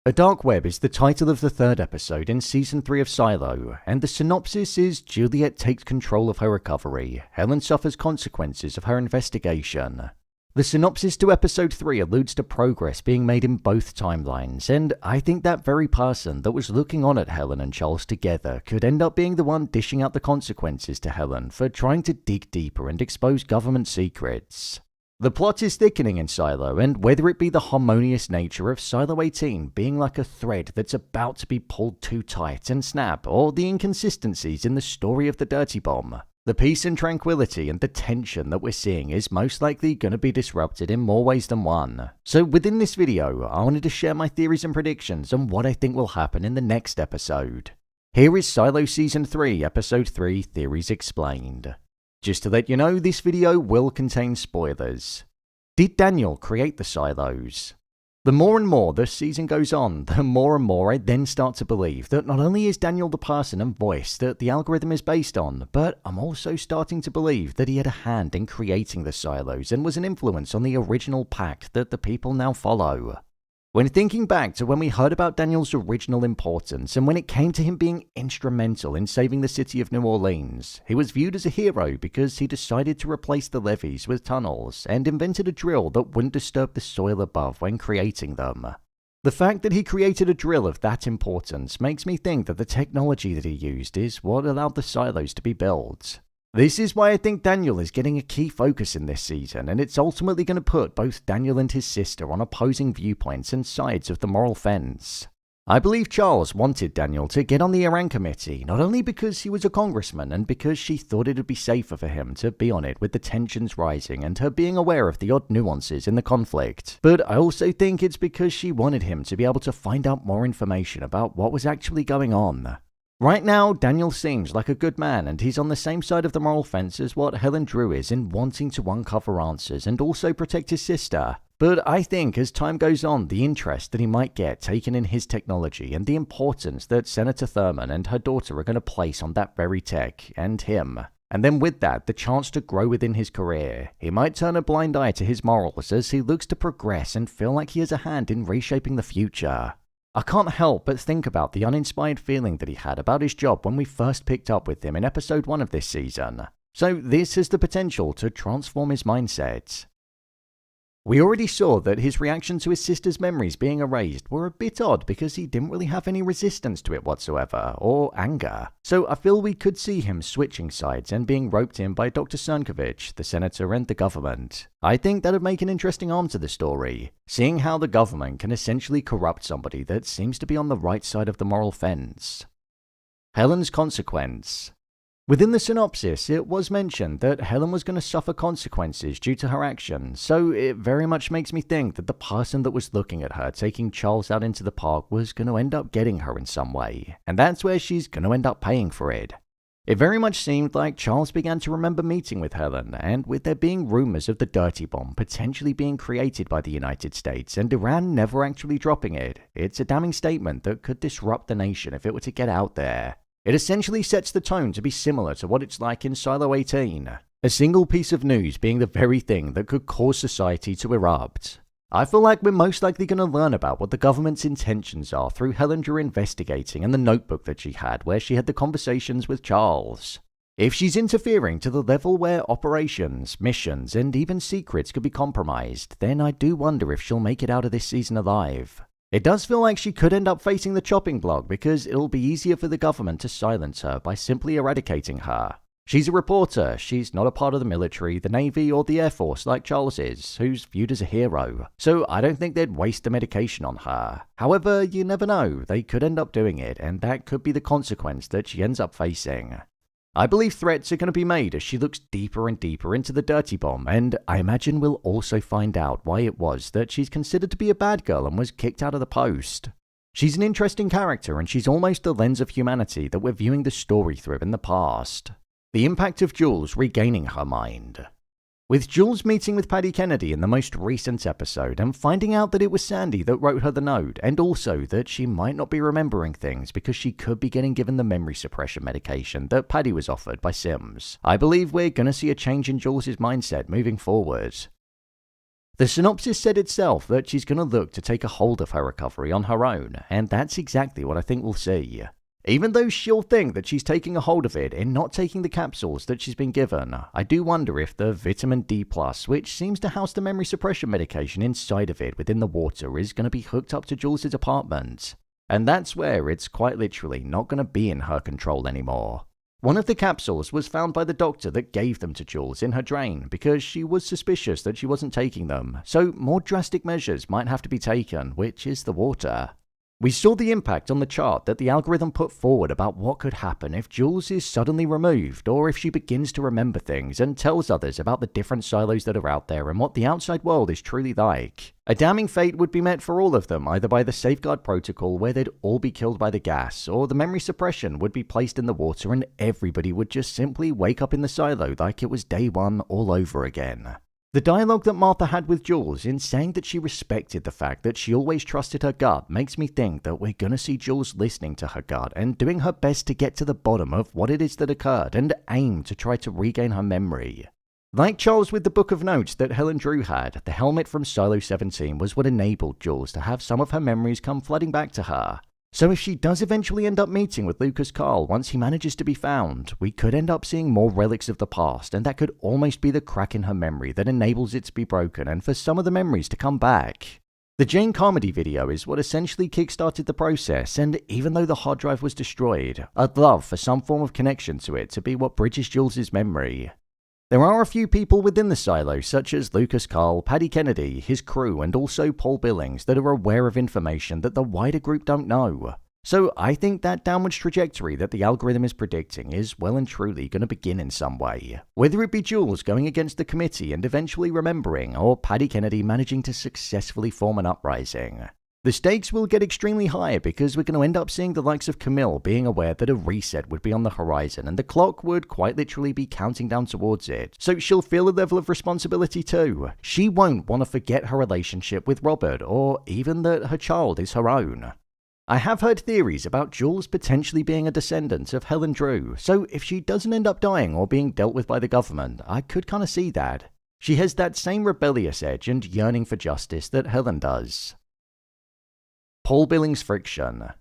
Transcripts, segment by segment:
A Dark Web is the title of the third episode in Season 3 of Silo, and the synopsis is Juliette takes control of her recovery, Helen suffers consequences of her investigation. The synopsis to Episode 3 alludes to progress being made in both timelines, and I think that very person that was looking on at Helen and Charles together could end up being the one dishing out the consequences to Helen for trying to dig deeper and expose government secrets. The plot is thickening in Silo, and whether it be the harmonious nature of Silo 18 being like a thread that's about to be pulled too tight and snap, or the inconsistencies in the story of the Dirty Bomb, the peace and tranquility and the tension that we're seeing is most likely going to be disrupted in more ways than one. So within this video, I wanted to share my theories and predictions on what I think will happen in the next episode. Here is Silo Season 3, Episode 3, Theories Explained. Just to let you know, this video will contain spoilers. Did Daniel create the silos? The more and more this season goes on, the more and more I then start to believe that not only is Daniel the person and voice that the algorithm is based on, but I'm also starting to believe that he had a hand in creating the silos and was an influence on the original pact that the people now follow. When thinking back to when we heard about Daniel's original importance and when it came to him being instrumental in saving the city of New Orleans, he was viewed as a hero because he decided to replace the levees with tunnels and invented a drill that wouldn't disturb the soil above when creating them. The fact that he created a drill of that importance makes me think that the technology that he used is what allowed the silos to be built. This is why I think Daniel is getting a key focus in this season, and it's ultimately going to put both Daniel and his sister on opposing viewpoints and sides of the moral fence. I believe Charles wanted Daniel to get on the Iran committee, not only because he was a congressman and because she thought it would be safer for him to be on it with the tensions rising and her being aware of the odd nuances in the conflict, but I also think it's because she wanted him to be able to find out more information about what was actually going on. Right now, Daniel seems like a good man and he's on the same side of the moral fence as what Helen Drew is in wanting to uncover answers and also protect his sister. But I think as time goes on, the interest that he might get taken in his technology and the importance that Senator Thurman and her daughter are going to place on that very tech and him, and then with that, the chance to grow within his career, he might turn a blind eye to his morals as he looks to progress and feel like he has a hand in reshaping the future. I can't help but think about the uninspired feeling that he had about his job when we first picked up with him in episode 1 of this season. So this has the potential to transform his mindset. We already saw that his reaction to his sister's memories being erased were a bit odd because he didn't really have any resistance to it whatsoever, or anger. So I feel we could see him switching sides and being roped in by Dr. Cernkovich, the senator and the government. I think that would make an interesting arm to the story, seeing how the government can essentially corrupt somebody that seems to be on the right side of the moral fence. Helen's consequence. Within the synopsis, it was mentioned that Helen was going to suffer consequences due to her actions, so it very much makes me think that the person that was looking at her taking Charles out into the park was going to end up getting her in some way, and that's where she's going to end up paying for it. It very much seemed like Charles began to remember meeting with Helen, and with there being rumors of the Dirty Bomb potentially being created by the United States and Iran never actually dropping it, it's a damning statement that could disrupt the nation if it were to get out there. It essentially sets the tone to be similar to what it's like in Silo 18, a single piece of news being the very thing that could cause society to erupt. I feel like we're most likely going to learn about what the government's intentions are through Helen Drew investigating and the notebook that she had where she had the conversations with Charles. If she's interfering to the level where operations, missions, and even secrets could be compromised, then I do wonder if she'll make it out of this season alive. It does feel like she could end up facing the chopping block because it'll be easier for the government to silence her by simply eradicating her. She's a reporter, she's not a part of the military, the Navy, or the Air Force like Charles is, who's viewed as a hero, so I don't think they'd waste the medication on her. However, you never know, they could end up doing it, and that could be the consequence that she ends up facing. I believe threats are going to be made as she looks deeper and deeper into the Dirty Bomb, and I imagine we'll also find out why it was that she's considered to be a bad girl and was kicked out of the post. She's an interesting character, and she's almost the lens of humanity that we're viewing the story through in the past. The impact of Jules regaining her mind. With Jules meeting with Paddy Kennedy in the most recent episode and finding out that it was Sandy that wrote her the note, and also that she might not be remembering things because she could be getting given the memory suppression medication that Paddy was offered by Sims, I believe we're going to see a change in Jules' mindset moving forward. The synopsis said itself that she's going to look to take a hold of her recovery on her own, and that's exactly what I think we'll see. Even though she'll think that she's taking a hold of it and not taking the capsules that she's been given, I do wonder if the vitamin D+, which seems to house the memory suppression medication inside of it within the water, is going to be hooked up to Jules' apartment. And that's where it's quite literally not going to be in her control anymore. One of the capsules was found by the doctor that gave them to Jules in her drain because she was suspicious that she wasn't taking them, so more drastic measures might have to be taken, which is the water. We saw the impact on the chart that the algorithm put forward about what could happen if Jules is suddenly removed, or if she begins to remember things and tells others about the different silos that are out there and what the outside world is truly like. A damning fate would be met for all of them, either by the safeguard protocol where they'd all be killed by the gas, or the memory suppression would be placed in the water and everybody would just simply wake up in the silo like it was day one all over again. The dialogue that Martha had with Jules in saying that she respected the fact that she always trusted her gut makes me think that we're gonna see Jules listening to her gut and doing her best to get to the bottom of what it is that occurred and aim to try to regain her memory. Like Charles with the book of notes that Helen Drew had, the helmet from Silo 17 was what enabled Jules to have some of her memories come flooding back to her. So if she does eventually end up meeting with Lukas Carl once he manages to be found, we could end up seeing more relics of the past, and that could almost be the crack in her memory that enables it to be broken and for some of the memories to come back. The Jane comedy video is what essentially kickstarted the process, and even though the hard drive was destroyed, I'd love for some form of connection to it to be what bridges Jules' memory. There are a few people within the silo, such as Lukas Carl, Paddy Kennedy, his crew, and also Paul Billings, that are aware of information that the wider group don't know. So I think that downwards trajectory that the algorithm is predicting is well and truly going to begin in some way. Whether it be Jules going against the committee and eventually remembering, or Paddy Kennedy managing to successfully form an uprising. The stakes will get extremely high because we're going to end up seeing the likes of Camille being aware that a reset would be on the horizon and the clock would quite literally be counting down towards it, so she'll feel a level of responsibility too. She won't want to forget her relationship with Robert, or even that her child is her own. I have heard theories about Jules potentially being a descendant of Helen Drew, so if she doesn't end up dying or being dealt with by the government, I could kind of see that. She has that same rebellious edge and yearning for justice that Helen does. Paul Billings' friction.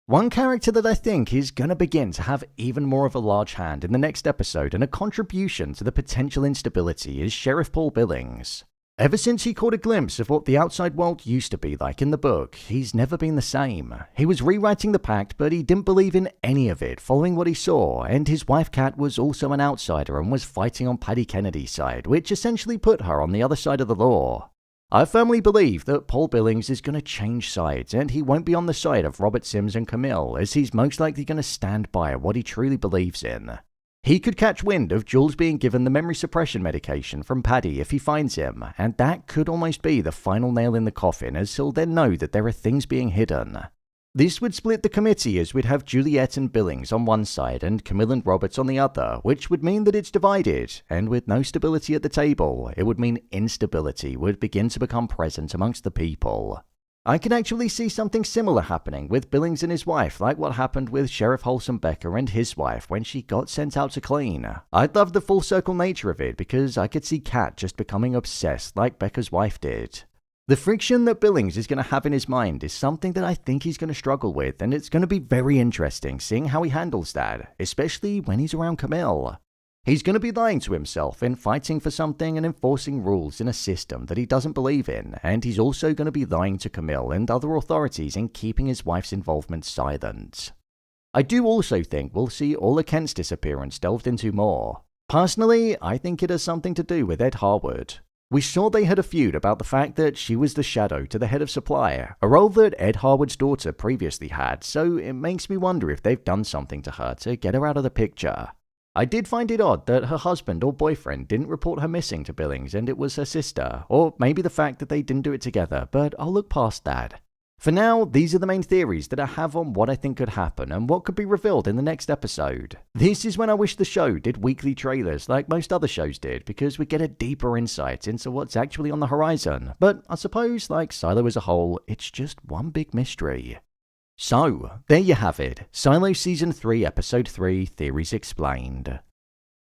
One character that I think is going to begin to have even more of a large hand in the next episode and a contribution to the potential instability is Sheriff Paul Billings. Ever since he caught a glimpse of what the outside world used to be like in the book, he's never been the same. He was rewriting the pact, but he didn't believe in any of it following what he saw, and his wife Kat was also an outsider and was fighting on Paddy Kennedy's side, which essentially put her on the other side of the law. I firmly believe that Paul Billings is going to change sides, and he won't be on the side of Robert Sims and Camille, as he's most likely going to stand by what he truly believes in. He could catch wind of Jules being given the memory suppression medication from Paddy if he finds him, and that could almost be the final nail in the coffin, as he'll then know that there are things being hidden. This would split the committee, as we'd have Juliette and Billings on one side and Camille and Roberts on the other, which would mean that it's divided, and with no stability at the table, it would mean instability would begin to become present amongst the people. I can actually see something similar happening with Billings and his wife, like what happened with Sheriff Wholesome Becker and his wife when she got sent out to clean. I'd love the full circle nature of it because I could see Kat just becoming obsessed like Becker's wife did. The friction that Billings is going to have in his mind is something that I think he's going to struggle with, and it's going to be very interesting seeing how he handles that, especially when he's around Camille. He's going to be lying to himself and fighting for something and enforcing rules in a system that he doesn't believe in, and he's also going to be lying to Camille and other authorities in keeping his wife's involvement silent. I do also think we'll see Ola Kent's disappearance delved into more. Personally, I think it has something to do with Ed Harwood. We saw they had a feud about the fact that she was the shadow to the head of supply, a role that Ed Harwood's daughter previously had, so it makes me wonder if they've done something to her to get her out of the picture. I did find it odd that her husband or boyfriend didn't report her missing to Billings and it was her sister, or maybe the fact that they didn't do it together, but I'll look past that. For now, these are the main theories that I have on what I think could happen and what could be revealed in the next episode. This is when I wish the show did weekly trailers like most other shows did, because we get a deeper insight into what's actually on the horizon, but I suppose, like Silo as a whole, it's just one big mystery. So, there you have it, Silo Season 3 Episode 3 Theories Explained.